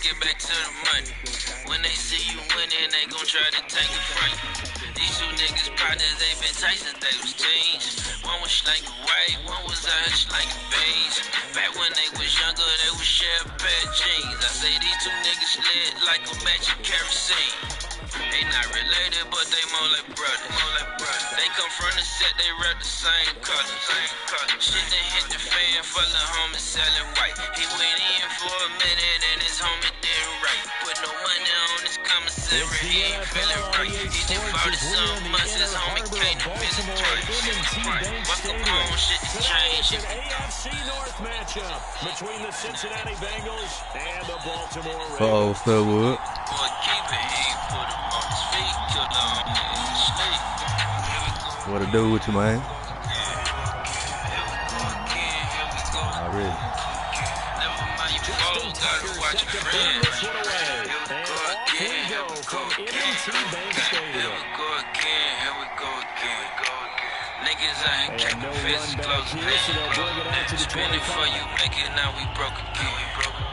get back to the money. When they see you winning, they gon' try to take it from you. These two niggas partners, they been tight since they was teens. One was slanging white, one was out here slanging beans. Back when they was younger, they would share a pair of jeans. I say these two niggas lit like a match of kerosene. They not related, but they more like brothers. They come from the set, they rep the same color. Shit that hit the fan for the homie selling white. He went in for a minute and his homie didn't right. Put no money on his commissary, he ain't feeling right. He just fought his son months, his homie came to visit twice. What's the wrong shit to change? It's an AFC North matchup between the Cincinnati Bengals and the Baltimore Ravens. Philwood. Boy, keep it, he ain't put him on his feet, killed him in his sleep. What to do with you, man? Here we go again, here we go. Already. Never mind, you follow, gotta watch your friends. Here we go again, here we go again. Here we go again, here we go again. Niggas out here keeping fists close, niggas spinning for you, make it now we broke again.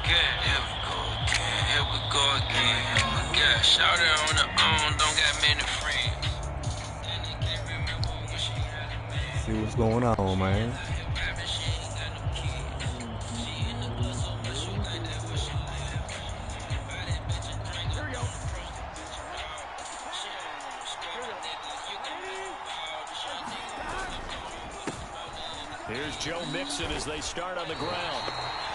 Here we go again, here we go again. Yeah, shout it on her own, don't got many friends. See what's going on, man. Here's Joe Mixon as they start on the ground.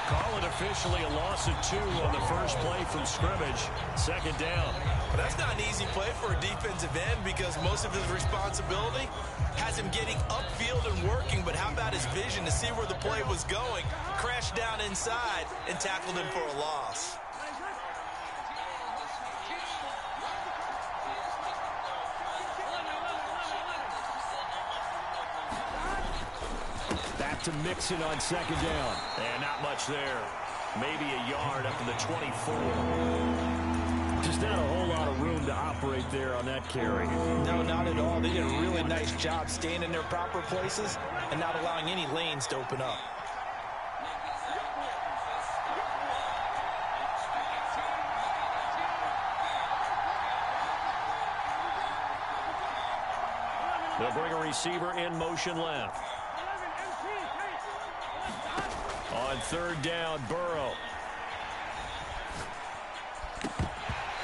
Call it officially a loss of 2 on the first play from scrimmage. Second down. But that's not an easy play for a defensive end because most of his responsibility has him getting upfield and working. But how about his vision to see where the play was going? Crashed down inside and tackled him for a loss. Back to Mixon on second down. And not much there. Maybe a yard up to the 24. Just not a whole lot of room to operate there on that carry. No, not at all. They did a really nice job staying in their proper places and not allowing any lanes to open up. They'll bring a receiver in motion left. On third down, Burrow.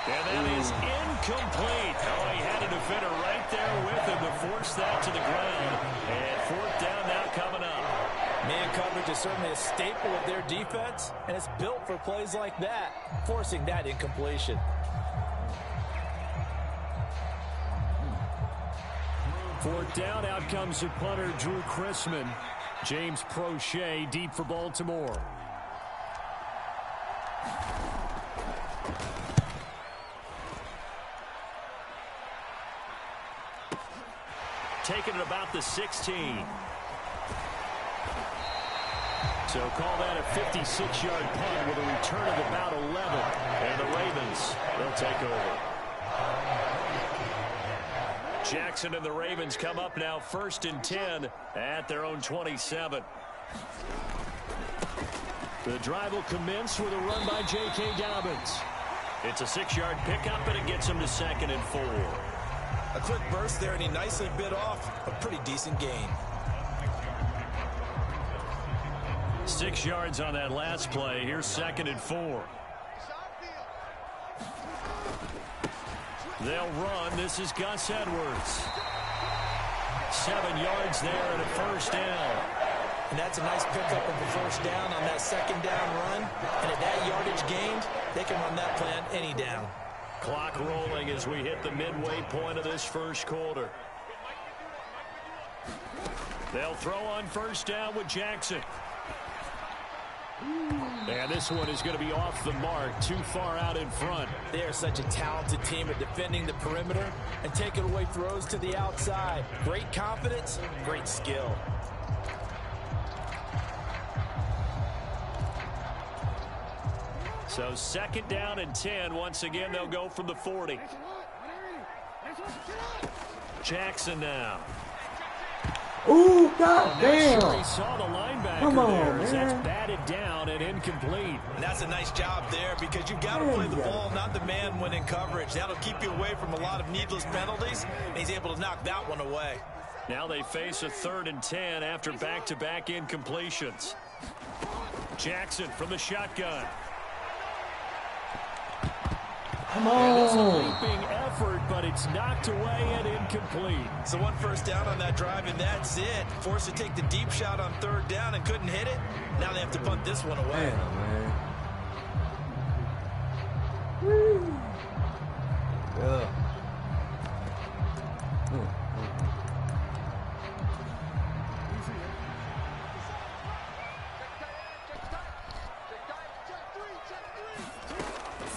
And that is incomplete. Oh, he had a defender right there with him to force that to the ground. And fourth down now coming up. Man coverage is certainly a staple of their defense, and it's built for plays like that, forcing that incompletion. Fourth down, out comes the punter, Drew Chrisman. James Prochet deep for Baltimore. Taking it about the 16. So call that a 56-yard punt with a return of about 11. And the Ravens, they'll take over. Jackson and the Ravens come up now 1st and 10 at their own 27. The drive will commence with a run by J.K. Dobbins. It's a 6-yard pickup, and it gets him to 2nd and 4. A quick burst there, and he nicely bit off a pretty decent gain. 6 yards on that last play. Here's 2nd and 4. They'll run. This is Gus Edwards. 7 yards there and a first down. And that's a nice pickup of a first down on that second down run. And at that yardage gained, they can run that play on any down. Clock rolling as we hit the midway point of this first quarter. They'll throw on first down with Jackson. And this one is going to be off the mark, too far out in front. They are such a talented team at defending the perimeter and taking away throws to the outside. Great confidence, great skill. So 2nd down and 10. Once again, they'll go from the 40. Jackson now. Ooh, goddamn. Sure he saw the linebacker. Come on, there, man. That's batted down and incomplete. And that's a nice job there because you've got to play the ball, not the man when in coverage. That'll keep you away from a lot of needless penalties, and he's able to knock that one away. Now they face a 3rd and 10 after back-to-back incompletions. Jackson from the shotgun. Come And it's a on. leaping effort, but it's knocked away and incomplete. So 1 first down on that drive, and that's it. Forced to take the deep shot on 3rd down and couldn't hit it. Now they have to punt this one away. Damn, man. Yeah.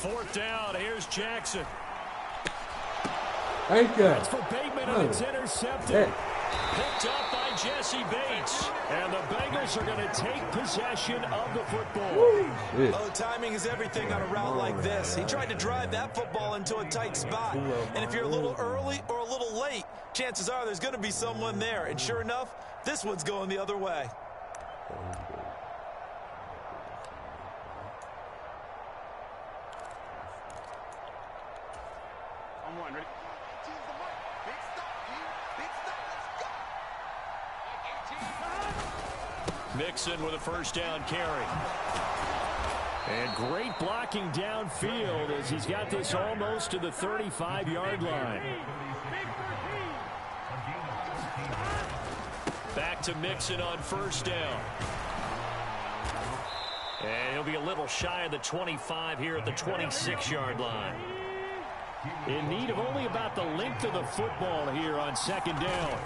4th down, here's Jackson. Thank you. That's for Bateman, and it's intercepted. Picked up by Jesse Bates. And the Bengals are going to take possession of the football. Oh, timing is everything on a route like this. He tried to drive that football into a tight spot. And if you're a little early or a little late, chances are there's going to be someone there. And sure enough, this one's going the other way. Mixon with a 1st down carry. And great blocking downfield as he's got this almost to the 35-yard line. Back to Mixon on 1st down. And he'll be a little shy of the 25 here at the 26-yard line. In need of only about the length of the football here on 2nd down.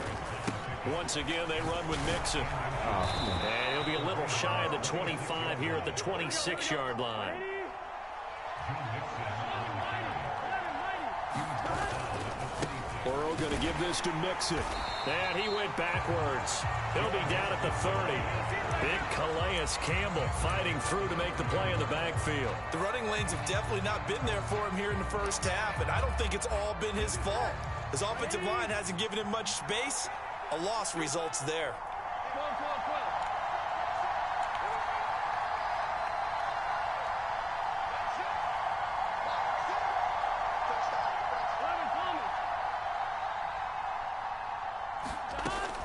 Once again, they run with Mixon. And he'll be a little shy of the 25 here at the 26-yard line. Burrow going to give this to Mixon. And he went backwards. He'll be down at the 30. Big Calais Campbell fighting through to make the play in the backfield. The running lanes have definitely not been there for him here in the 1st half, and I don't think it's all been his fault. His offensive line hasn't given him much space. A loss results there.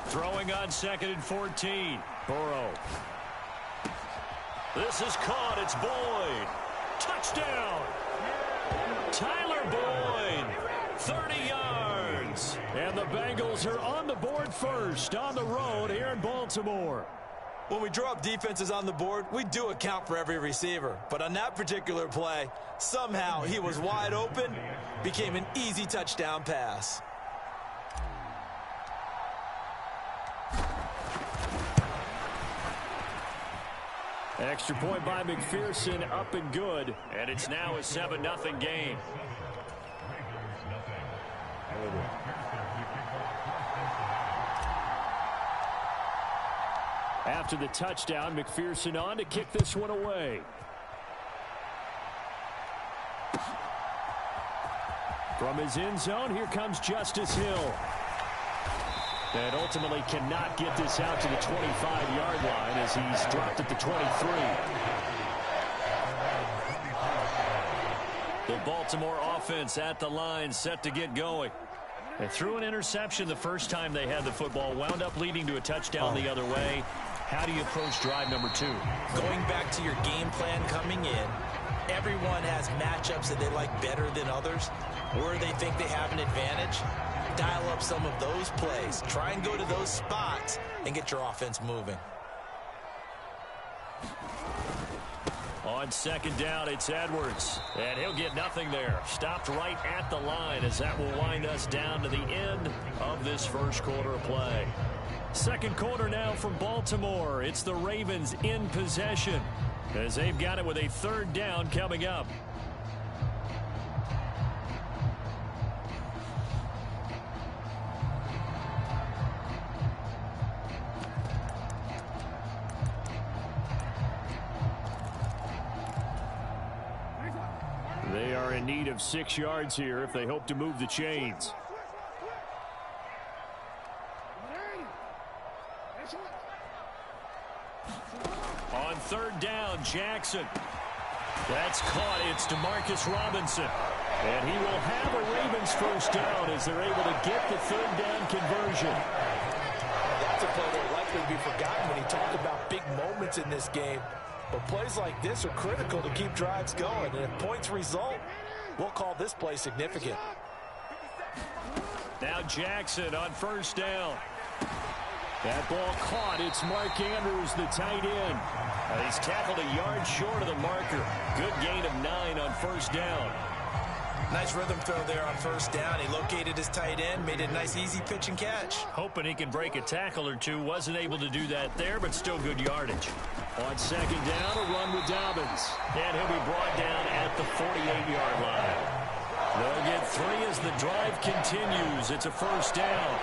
Throwing on 2nd and 14. Burrow. This is caught. It's Boyd. Touchdown. Tyler Boyd. 30 yards. And the Bengals are on the board first on the road here in Baltimore. When we draw up defenses on the board, we do account for every receiver. But on that particular play, somehow he was wide open, became an easy touchdown pass. Extra point by McPherson, up and good. And it's now a 7-0 game. After the touchdown, McPherson on to kick this one away. From his end zone, here comes Justice Hill. And ultimately cannot get this out to the 25-yard line as he's dropped at the 23. The Baltimore offense at the line, set to get going. They threw an interception the first time they had the football, wound up leading to a touchdown the other way. How do you approach drive number 2? Going back to your game plan coming in, everyone has matchups that they like better than others, where they think they have an advantage. Dial up some of those plays. Try and go to those spots and get your offense moving. On 2nd down, it's Edwards. And he'll get nothing there. Stopped right at the line as that will wind us down to the end of this first quarter of play. Second quarter now from Baltimore. It's the Ravens in possession as they've got it with a 3rd down coming up. They are in need of 6 yards here if they hope to move the chains. On third down, Jackson. That's caught. It's Demarcus Robinson. And he will have a Ravens first down as they're able to get the third down conversion. That's a play that will likely be forgotten when he talked about big moments in this game. But plays like this are critical to keep drives going. And if points result, we'll call this play significant. Now Jackson on first down. That ball caught. It's Mark Andrews, the tight end. He's tackled a yard short of the marker. Good gain of 9 on first down. Nice rhythm throw there on first down. He located his tight end, made it a nice easy pitch and catch. Hoping he can break a tackle or two. Wasn't able to do that there, but still good yardage. On second down, a run with Dobbins. And he'll be brought down at the 48-yard line. They'll get 3 as the drive continues. It's a first down.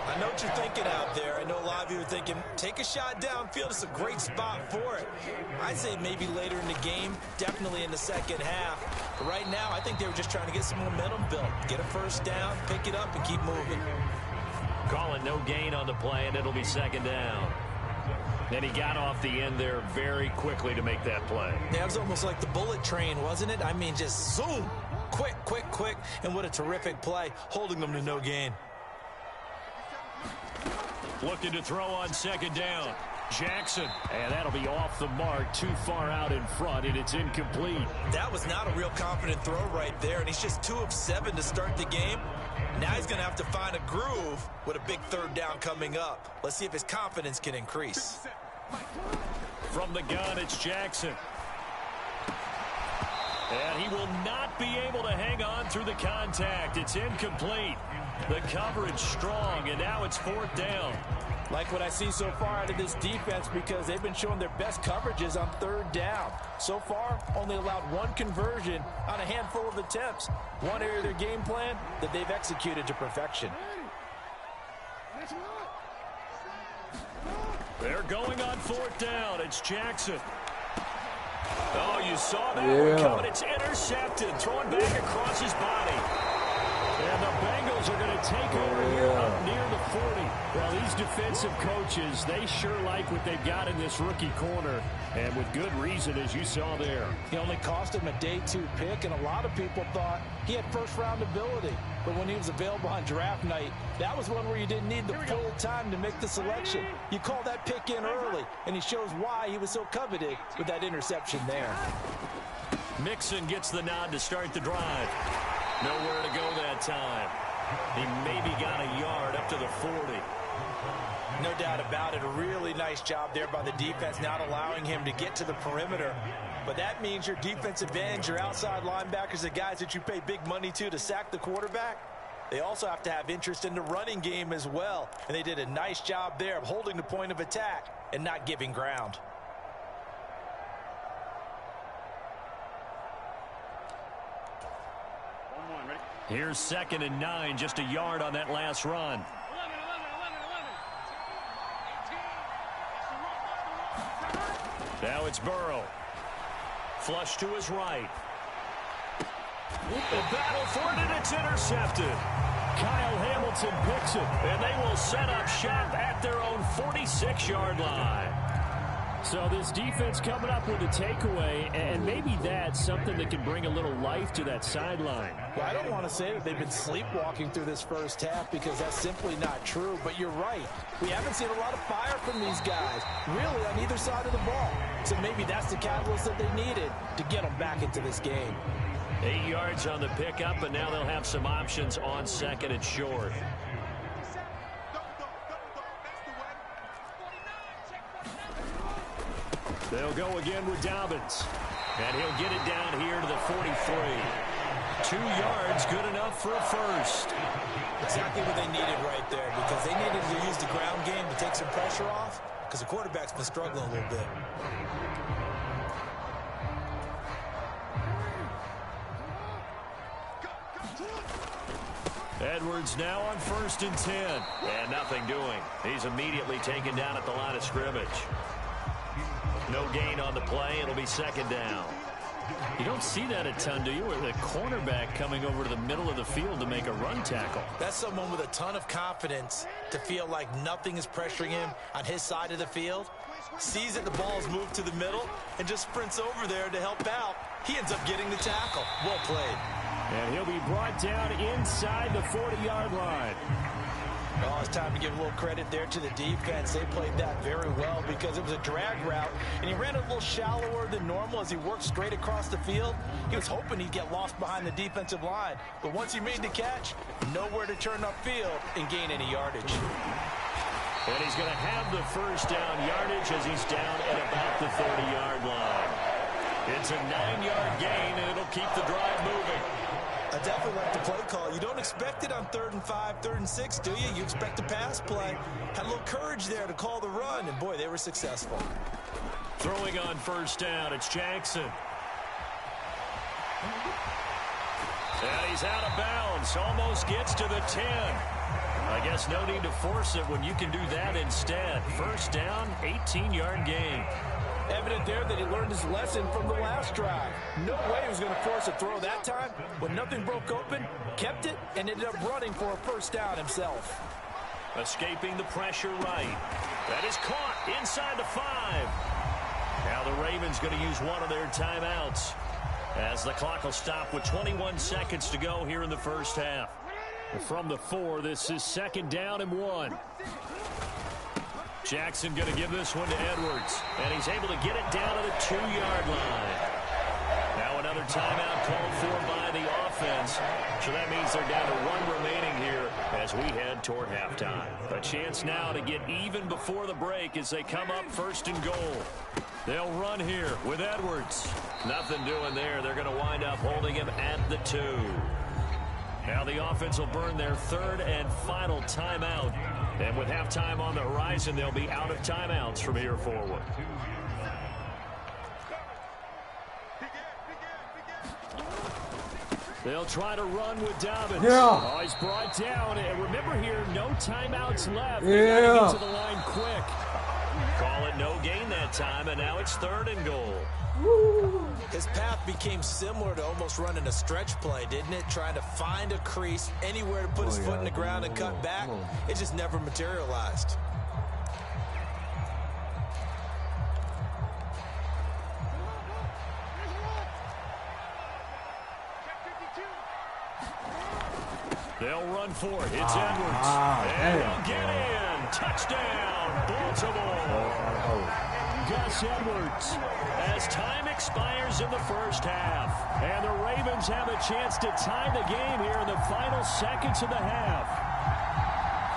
I know what you're thinking out there. I know a lot of you are thinking, take a shot downfield. It's a great spot for it. I'd say maybe later in the game, definitely in the second half. But right now, I think they were just trying to get some momentum built. Get a first down, pick it up, and keep moving. Calling no gain on the play, and it'll be second down. Then he got off the end there very quickly to make that play. Yeah, it was almost like the bullet train, wasn't it? I mean, just zoom. Quick, quick, quick. And what a terrific play, holding them to no gain. Looking to throw on second down. Jackson. And that'll be off the mark, too far out in front, and it's incomplete. That was not a real confident throw right there, and he's just 2 of 7 to start the game. Now he's going to have to find a groove with a big third down coming up. Let's see if his confidence can increase. From the gun, it's Jackson. And he will not be able to hang on through the contact. It's incomplete. The coverage strong, and now it's fourth down. Like what I see so far out of this defense, because they've been showing their best coverages on third down. So far, only allowed 1 conversion on a handful of attempts. One area of their game plan that they've executed to perfection. They're going on fourth down. It's Jackson. Oh, you saw that one coming. It's intercepted. Thrown back across his body. And the Bengals are going to take over here up near the 40. Well, these defensive coaches, they sure like what they've got in this rookie corner. And with good reason, as you saw there. He only cost him a day 2 pick, and a lot of people thought he had first-round ability. But when he was available on draft night, that was one where you didn't need the full time to make the selection. You call that pick in early, and he shows why he was so coveted with that interception there. Mixon gets the nod to start the drive. Nowhere to go that time. He maybe got a yard up to the 40. No doubt about it. A really nice job there by the defense, not allowing him to get to the perimeter. But that means your defensive ends, your outside linebackers, the guys that you pay big money to sack the quarterback, they also have to have interest in the running game as well. And they did a nice job there of holding the point of attack and not giving ground. Here's 2nd and 9, just a yard on that last run. Now it's Burrow. Flush to his right. The battle for it, and it's intercepted. Kyle Hamilton picks it, and they will set up shop at their own 46-yard line. So this defense coming up with a takeaway, and maybe that's something that can bring a little life to that sideline. Well, I don't want to say that they've been sleepwalking through this first half because that's simply not true, but you're right. We haven't seen a lot of fire from these guys, really on either side of the ball. So maybe that's the catalyst that they needed to get them back into this game. 8 yards on the pickup, and now they'll have some options on 2nd and short. They'll go again with Dobbins. And he'll get it down here to the 43. 2 yards, good enough for a first. Exactly what they needed right there, because they needed to use the ground game to take some pressure off, because the quarterback's been struggling a little bit. Edwards now on 1st and 10. And nothing doing. He's immediately taken down at the line of scrimmage. No gain on the play. It'll be 2nd down. You don't see that a ton, do you? With a cornerback coming over to the middle of the field to make a run tackle. That's someone with a ton of confidence to feel like nothing is pressuring him on his side of the field. Sees that the ball's moved to the middle and just sprints over there to help out. He ends up getting the tackle. Well played. And he'll be brought down inside the 40-yard line. Oh, it's time to give a little credit there to the defense. They played that very well because it was a drag route, and he ran a little shallower than normal as he worked straight across the field. He was hoping he'd get lost behind the defensive line, but once he made the catch, nowhere to turn upfield and gain any yardage. And he's going to have the first down yardage as he's down at about the 30-yard line. It's a 9-yard gain, and it'll keep the drive moving. I definitely like the play call. You don't expect it on 3rd and 5, 3rd and 6, do you? You expect a pass play. Had a little courage there to call the run, and boy, they were successful. Throwing on first down, it's Jackson. And he's out of bounds, almost gets to the 10. I guess no need to force it when you can do that instead. First down, 18-yard gain. Evident there that he learned his lesson from the last drive. No way he was going to force a throw that time. When nothing broke open, kept it, and ended up running for a first down himself. Escaping the pressure right. That is caught inside the 5. Now the Ravens going to use one of their timeouts as the clock will stop with 21 seconds to go here in the first half. From the 4, this is 2nd down and 1. Jackson going to give this one to Edwards, and he's able to get it down to the 2-yard line. Now another timeout called for by the offense, so that means they're down to 1 remaining here as we head toward halftime. A chance now to get even before the break as they come up 1st and goal. They'll run here with Edwards. Nothing doing there. They're going to wind up holding him at the 2. Now the offense will burn their 3rd and final timeout. And with halftime on the horizon, they'll be out of timeouts from here forward. They'll try to run with Dobbins. Yeah. Oh, he's brought down. And remember here, no timeouts left. Yeah. They got to get to the line quick. Call it no gain that time, and now it's 3rd and goal. Woo. His path became similar to almost running a stretch play, didn't it? Trying to find a crease, anywhere to put his foot in the ground and cut back. It just never materialized. They'll run for it. It's Edwards. And he'll get in. Touchdown, Baltimore. Gus Edwards as time expires in the first half. And the Ravens have a chance to tie the game here in the final seconds of the half.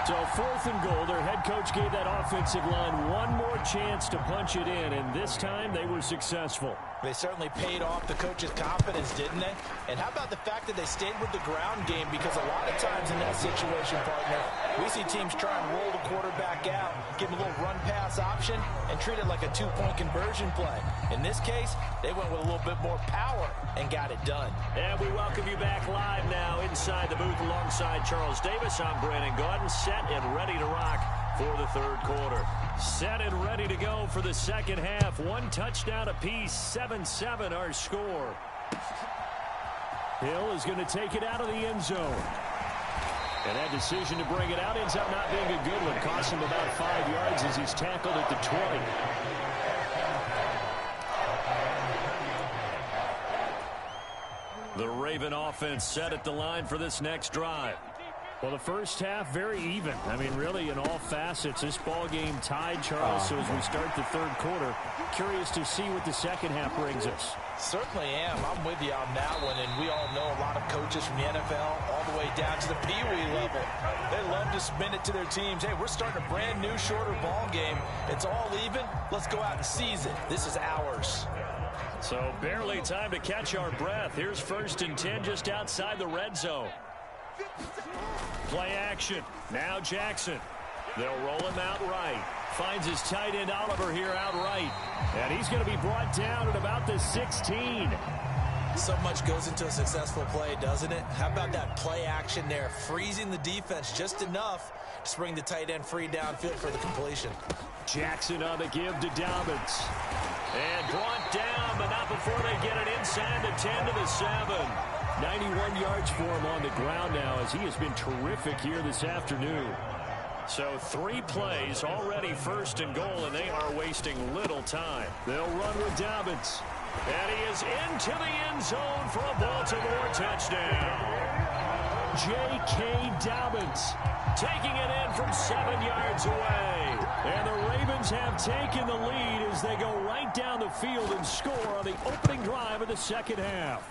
So 4th and goal, their head coach gave that offensive line one more chance to punch it in, and this time they were successful. They certainly paid off the coach's confidence, didn't they? And how about the fact that they stayed with the ground game? Because a lot of times in that situation, partner, we see teams try and roll the quarterback out, give him a little run-pass option, and treat it like a 2-point conversion play. In this case, they went with a little bit more power and got it done. And we welcome you back live now inside the booth alongside Charles Davis. I'm Brandon Gordon, set and ready to rock for the 3rd quarter. Set and ready to go for the 2nd half. 1 touchdown apiece, 7-7 our score. Hill is going to take it out of the end zone. And that decision to bring it out ends up not being a good one. Cost him about 5 yards as he's tackled at the 20. The Raven offense set at the line for this next drive. Well, the first half, very even. I mean, really, in all facets, this ball game tied, Charles. So as we start the 3rd quarter, curious to see what the 2nd half brings us. Certainly am. I'm with you on that one. And we all know a lot of coaches from the NFL all the way down to the Pee-wee level. They love to spin it to their teams. Hey, we're starting a brand new, shorter ball game. It's all even. Let's go out and seize it. This is ours. So barely time to catch our breath. Here's 1st and 10 just outside the red zone. Play action. Now Jackson. They'll roll him out right. Finds his tight end Oliver here out right. And he's going to be brought down at about the 16. So much goes into a successful play, doesn't it? How about that play action there, freezing the defense just enough to bring the tight end free downfield for the completion. Jackson on the give to Dobbins. And brought down, but not before they get it inside the 10 to the 7. 91 yards for him on the ground now as he has been terrific here this afternoon. So 3 plays, already 1st and goal, and they are wasting little time. They'll run with Dobbins. And he is into the end zone for a Baltimore touchdown. J.K. Dobbins taking it in from 7 yards away. And the Ravens have taken the lead as they go right down the field and score on the opening drive of the second half.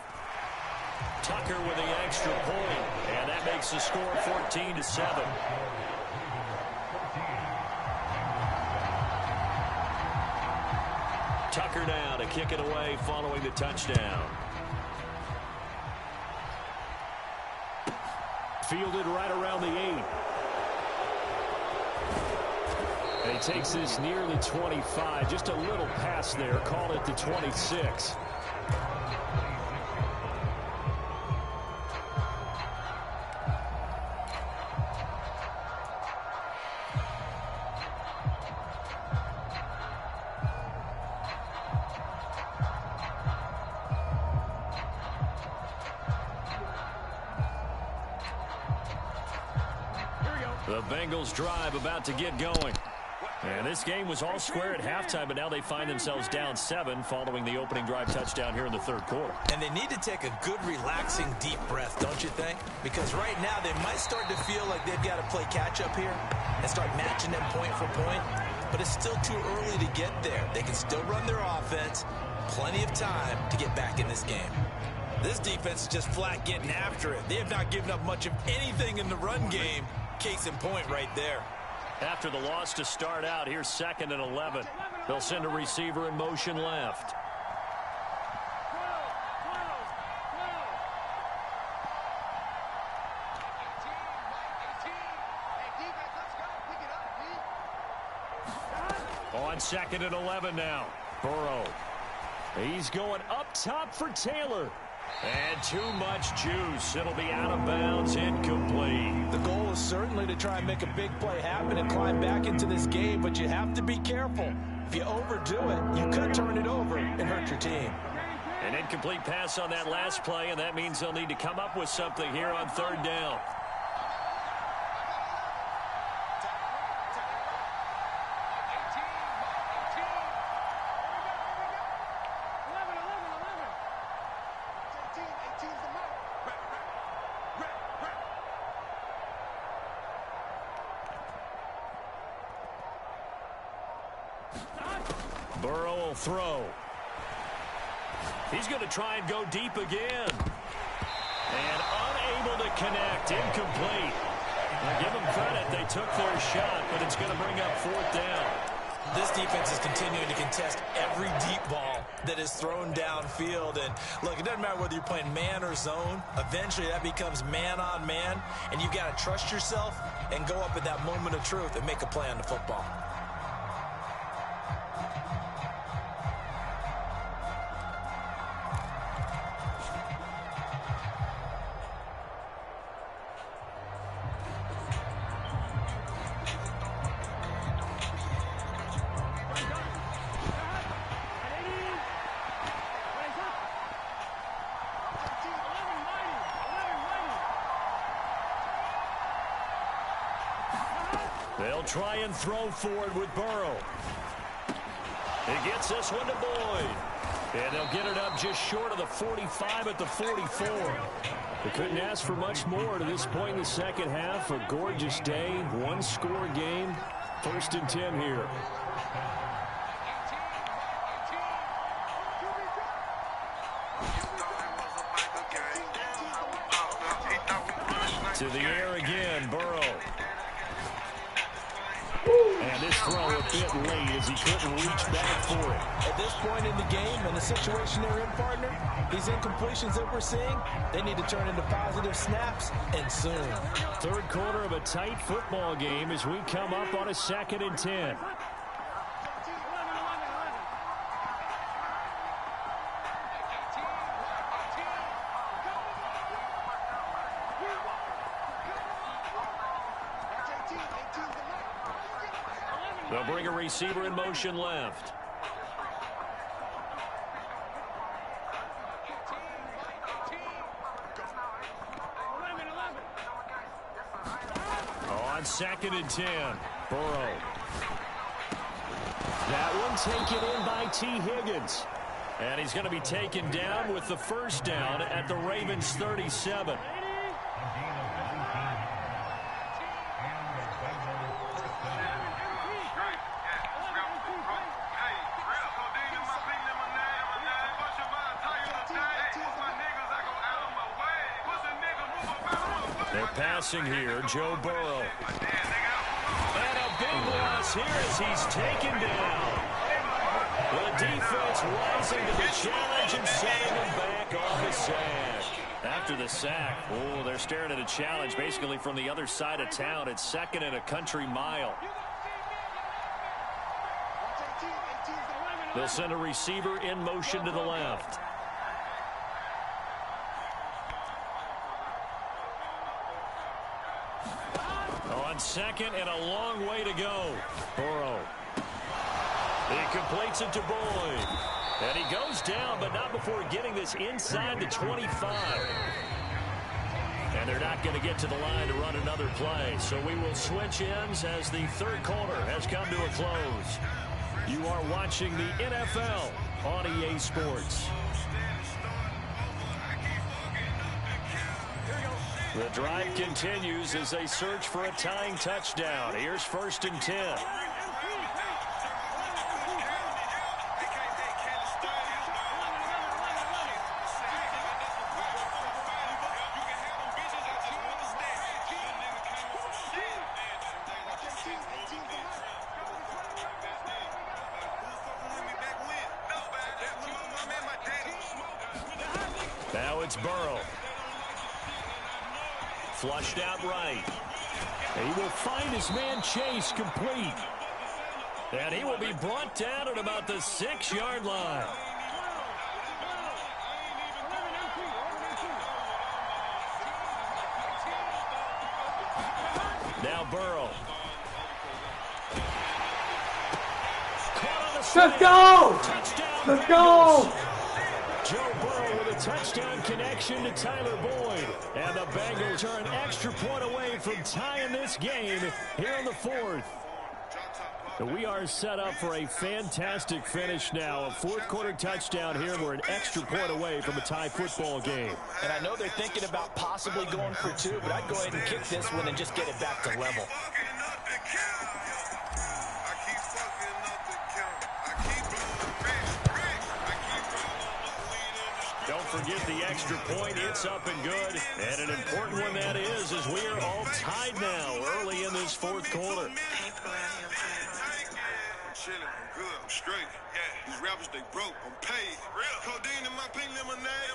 Tucker with the extra point, and that makes the score 14-7. Tucker now to kick it away following the touchdown. Fielded right around the 8. And he takes this near the 25. Just a little pass there. Call it the 26. The Bengals drive about to get going. And this game was all square at halftime, but now they find themselves down 7 following the opening drive touchdown here in the 3rd quarter. And they need to take a good, relaxing, deep breath, don't you think? Because right now they might start to feel like they've got to play catch-up here and start matching them point for point. But it's still too early to get there. They can still run their offense. Plenty of time to get back in this game. This defense is just flat getting after it. They have not given up much of anything in the run game. Case in point right there. After the loss to start out, here's 2nd and 11. They'll send a receiver in motion left. On 2nd and 11 now. Burrow. He's going up top for Taylor. And too much juice. It'll be out of bounds, incomplete. The goal is certainly to try and make a big play happen and climb back into this game, but you have to be careful. If you overdo it, you could turn it over and hurt your team. An incomplete pass on that last play, and that means they'll need to come up with something here on 3rd down. Burrow will throw. He's going to try and go deep again. And unable to connect. Incomplete. I give them credit. They took their shot, but it's going to bring up 4th down. This defense is continuing to contest every deep ball that is thrown downfield. And, look, it doesn't matter whether you're playing man or zone. Eventually, that becomes man on man. And you've got to trust yourself and go up at that moment of truth and make a play on the football. They'll try and throw forward with Burrow. He gets this one to Boyd. And they'll get it up just short of the 45 at the 44. They couldn't ask for much more to this point in the second half. A gorgeous day, one-score game. 1st and 10 here. To the air again, Burrow. And this throw a bit late as he couldn't reach back for it. At this point in the game and the situation they're in, partner, these incompletions that we're seeing, they need to turn into positive snaps, and soon. 3rd quarter of a tight football game as we come up on a 2nd and 10. They'll bring a receiver in motion left. On 2nd and 10, Burrow. That one taken in by T. Higgins. And he's going to be taken down with the first down at the Ravens' 37. They're passing here, Joe Burrow. And a big loss here as he's taken down. The defense rising to the challenge and sending him back on the sack. After the sack, oh, they're staring at a challenge basically from the other side of town. It's 2nd and a country mile. They'll send a receiver in motion to the left. On 2nd and a long way to go. Burrow. He completes it to Boyd. And he goes down, but not before getting this inside the 25. And they're not going to get to the line to run another play. So we will switch ends as the third quarter has come to a close. You are watching the NFL on EA Sports. The drive continues as they search for a tying touchdown. Here's 1st and 10. Now it's Burrow. Flushed out right. He will find his man Chase complete. And he will be brought down at about the 6-yard line. Now Burrow. Let's go! Touchdown, Let's go! Joe Burrow with a touchdown connection to Tyler Boyd. And the Bengals are an extra point away from tying this game here in the 4th. We are set up for a fantastic finish now. A 4th quarter touchdown here. We're an extra point away from a tie football game. And I know they're thinking about possibly going for 2, but I'd go ahead and kick this one and just get it back to level. Don't forget the extra point. It's up and good. And an important one that is, as we are all tied now early in this 4th quarter. Chilling, I'm good, I'm straight. These rappers, they broke, I'm paid. Codeine in my pink lemonade.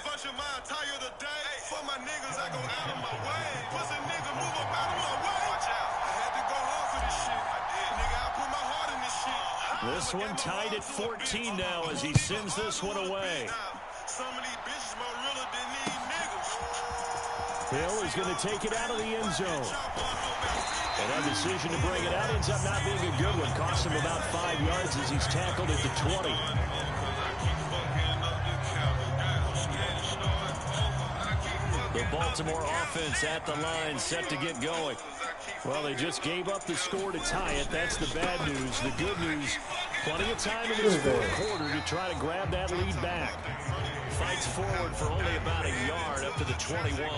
Function my attire today. For my niggas, I go out of my way. Pussy nigga, move up out of my way. Watch out, I had to go hard for this shit. I did. Nigga, I put my heart in this shit. This one tied at 14 now as he sends this one away. Some of these bitches more realer than these niggas. Hill is going to take it out of the end zone. And that decision to bring it out ends up not being a good one. Costs him about 5 yards as he's tackled at the 20. The Baltimore offense at the line, set to get going. Well, they just gave up the score to tie it. That's the bad news. The good news, plenty of time in this 4th quarter to try to grab that lead back. Fights forward for only about a yard up to the 21.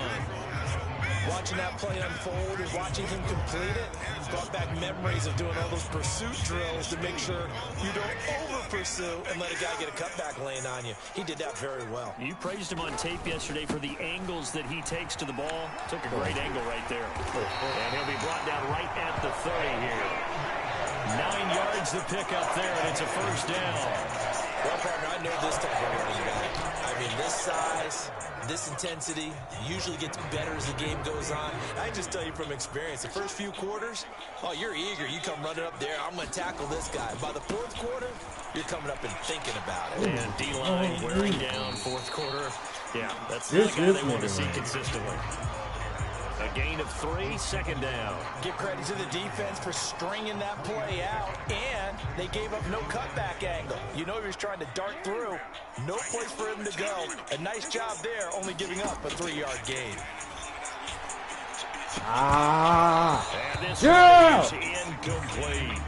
Watching that play unfold and watching him complete it brought back memories of doing all those pursuit drills to make sure you don't over-pursue and let a guy get a cutback lane on you. He did that very well. You praised him on tape yesterday for the angles that he takes to the ball. Took a great angle right there. And he'll be brought down right at the 30 here. 9 yards to pick up there, and it's a first down. Well, partner, I know this type of running back. I mean, this size, this intensity usually gets better as the game goes on. I can just tell you from experience, the first few quarters, oh, you're eager. You come running up there, I'm going to tackle this guy. By the 4th quarter, you're coming up and thinking about it. And D-line wearing down 4th quarter. Yeah, that's the guy they want to see consistently. A gain of 3, second down. Give credit to the defense for stringing that play out, and they gave up no cutback angle. You know he was trying to dart through. No place for him to go. A nice job there, only giving up a 3-yard gain. And this is incomplete.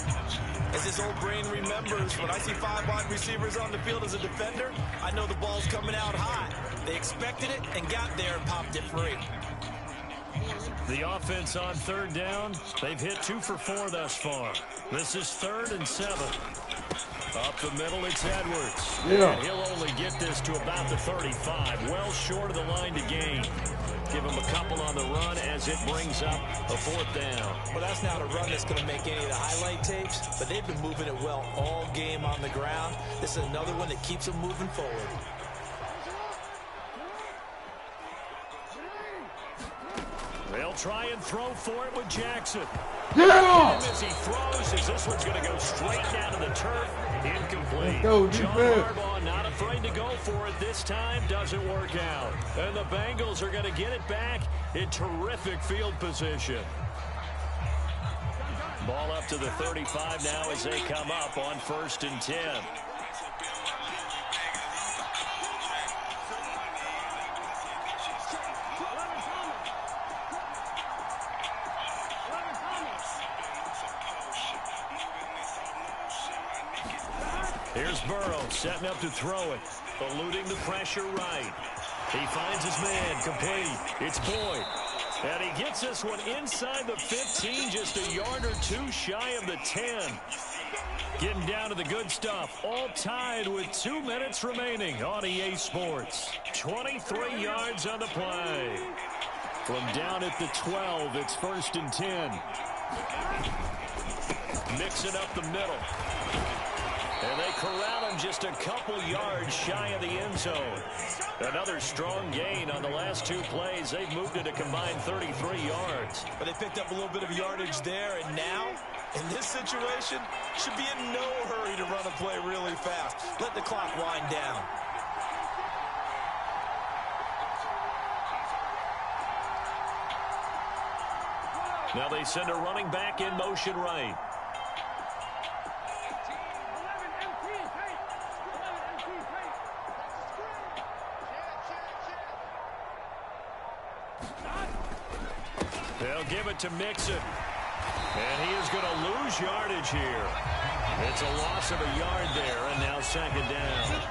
As his old brain remembers, when I see 5 wide receivers on the field as a defender, I know the ball's coming out hot. They expected it and got there and popped it free. The offense on third down, they've hit 2 for 4 thus far. This is 3rd and 7. Up the middle, it's Edwards. And he'll only get this to about the 35, well short of the line to gain. Give him a couple on the run as it brings up a 4th down. Well, that's not a run that's going to make any of the highlight tapes, but they've been moving it well all game on the ground. This is another one that keeps them moving forward. They'll try and throw for it with Jackson. As he throws, as this one's going to go straight down to the turf. Incomplete. Go, John Harbaugh not afraid to go for it this time. Doesn't work out. And the Bengals are going to get it back in terrific field position. Ball up to the 35 now as they come up on 1st and 10. Here's Burrow setting up to throw it, eluding the pressure right. He finds his man, complete. It's Boyd. And he gets this one inside the 15, just a yard or 2 shy of the 10. Getting down to the good stuff, all tied with 2 minutes remaining on EA Sports. 23 yards on the play. From down at the 12, it's 1st and 10. Mixing up the middle. And they corral him just a couple yards shy of the end zone. Another strong gain on the last 2 plays. They've moved it a combined 33 yards. But they picked up a little bit of yardage there, and now, in this situation, should be in no hurry to run a play really fast. Let the clock wind down. Now they send a running back in motion right. They'll give it to Mixon. And he is going to lose yardage here. It's a loss of a yard there, and now 2nd down.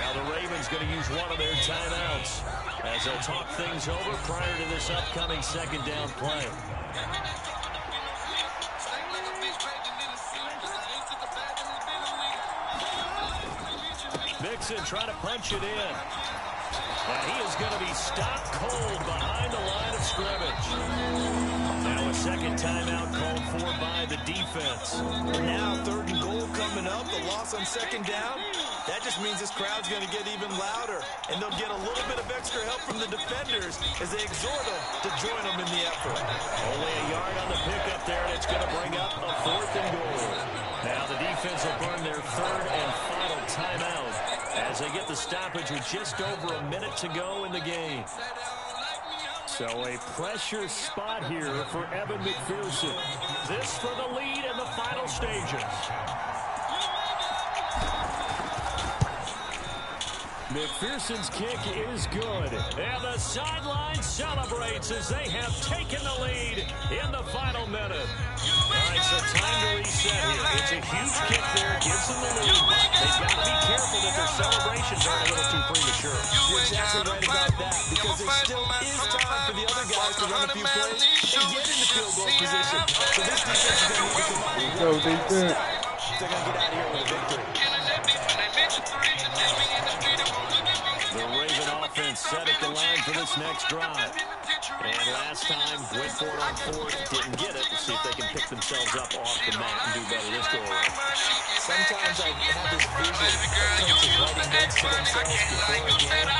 Now the Ravens going to use one of their timeouts as they'll talk things over prior to this upcoming 2nd down play. Mixon trying to punch it in. And he is going to be stopped cold behind the line of scrimmage. Now a 2nd timeout called for by the defense. Now 3rd and goal coming up. The loss on 2nd down. That just means this crowd's going to get even louder. And they'll get a little bit of extra help from the defenders as they exhort them to join them in the effort. Only a yard on the pickup there, and it's going to bring up a 4th and goal. Now the defense will burn their 3rd and final timeout as they get the stoppage with just over a minute to go in the game. So a pressure spot here for Evan McPherson. This for the lead in the final stages. McPherson's kick is good. And the sideline celebrates as they have taken the lead in the final minute. All right, so time to reset here. It's a huge kick there. Gives them the lead. They've got to be careful that their celebrations aren't a little too premature. You're exactly right about that, because there still is time for the other guys to run a few plays and get into field goal position. So this defense is going to need to come up with Go defense. They're going to get out of here with a victory. The Raven offense set at the line for this next drive. And last time, went for it on 4th, didn't get it. Let's see if they can pick themselves up off the mat and do better this go around. Sometimes I have this vision of coaches writing notes to themselves before a game.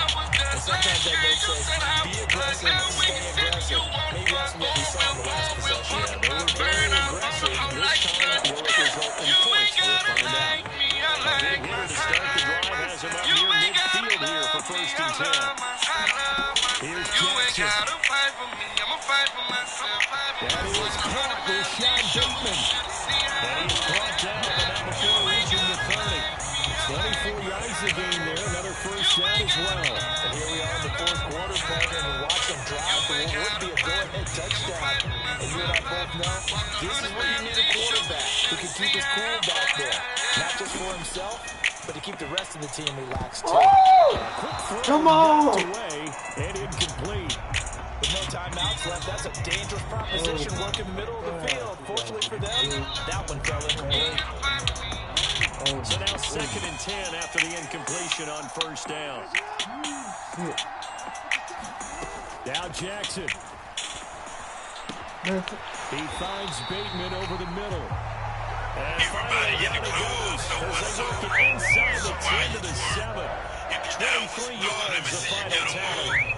And sometimes I go say, be aggressive, stay aggressive. Maybe that's what we saw in the last possession. Yeah, they were very aggressive. This time, will it result in points? We'll find out. A big hitter to start the drive has him up near midfield here for 1st and 10. Here's Jackson. the gain there. Another first down as well. And here we are in the fourth quarter, partner, and watch them drive for what would be a go-ahead touchdown. And you and I both know this is where you need a quarterback who can keep his cool back there. Not just for himself, but to keep the rest of the team relaxed, too. Come on! Away and incomplete. With no timeouts left, that's a dangerous proposition. Work in the middle of the field. Fortunately for them, that one fell incomplete. So now 2nd and 10 after the incompletion on first down. Now Jackson. He finds Bateman over the middle. And Everybody in the club know what's up. Inside the 10 to the 7. 23 yards, the final tally.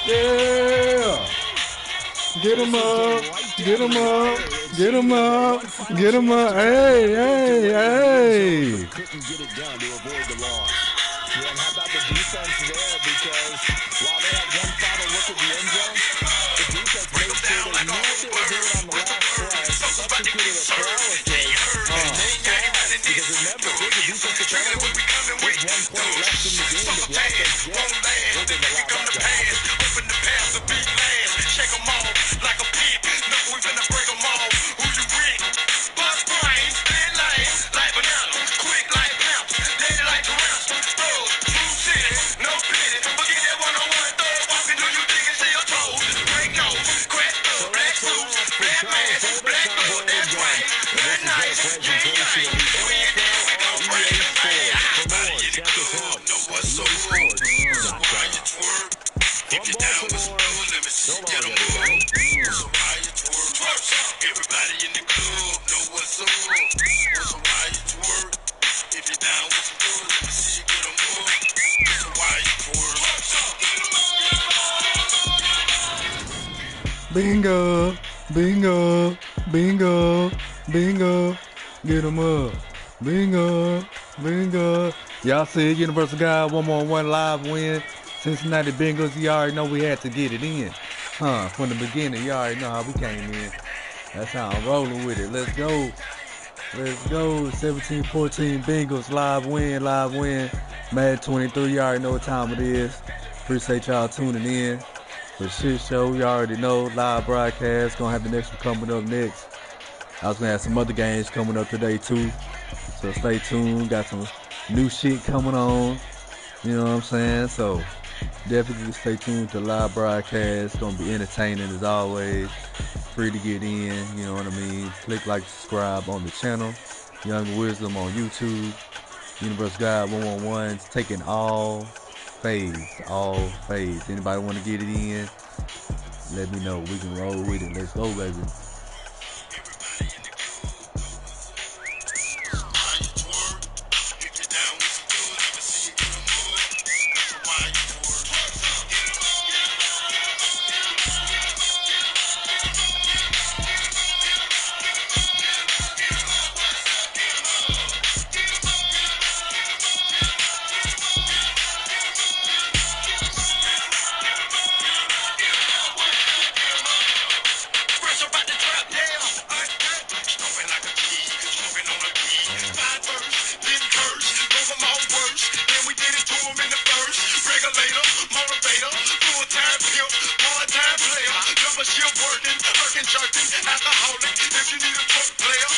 Yeah! Get him up! Get him up! Get him up! Get him up! Hey, hey, hey! Couldn't get it done to avoid the loss. Yeah, and how about the defense there? Because while they had one final look at the end zone, the defense made sure they knew what they were doing on the last play, executed it flawlessly, and no flags. Because remember, here's a defensive penalty. There's 1 play left in the game that the offense gets. They're going to allow that to happen. Shake 'em off like a pit. No, we finna break 'em off. Who you with? Bust brains, thin lane, like banana, quick like bounce, dead like a rounce. Throw, smooth city, no pity. Forget that 101 throw, walking through you digging to your toes. Break nose, crack through, black boots, black man, black boy, that's right. That nice, dream nice. We in there, we gon' break the man. Everybody in the club know what's so good. So why you twerk? If you down with some good, let me see you get 'em up. So why you twerk? Everybody in the club know what's up. So why you twerk? If you down with some good, let me see you get 'em up. So why you twerk? Bingo! Bingo! Bingo! Bingo! Get him up! Bingo! Bingo! Y'all see Universal God 111 live win. Cincinnati Bengals, you already know we had to get it in. From the beginning, you already know how we came in. That's how I'm rolling with it. Let's go. Let's go. 17-14 Bengals, live win, live win. Madden 23, you already know what time it is. Appreciate y'all tuning in. For shit show, you already know. Live broadcast. Gonna have the next one coming up next. I was gonna have some other games coming up today too. So stay tuned. Got some new shit coming on. You know what I'm saying? So definitely stay tuned to live broadcast. It's gonna be entertaining as always. Free to get in, you know what I mean? Click like, subscribe on the channel. Young Wisdom on YouTube. Universal God 111 is taking all phase. Anybody want to get it in? Let me know. We can roll with it. Let's go, baby. Working, jerking, alcoholic. If you need a drug player,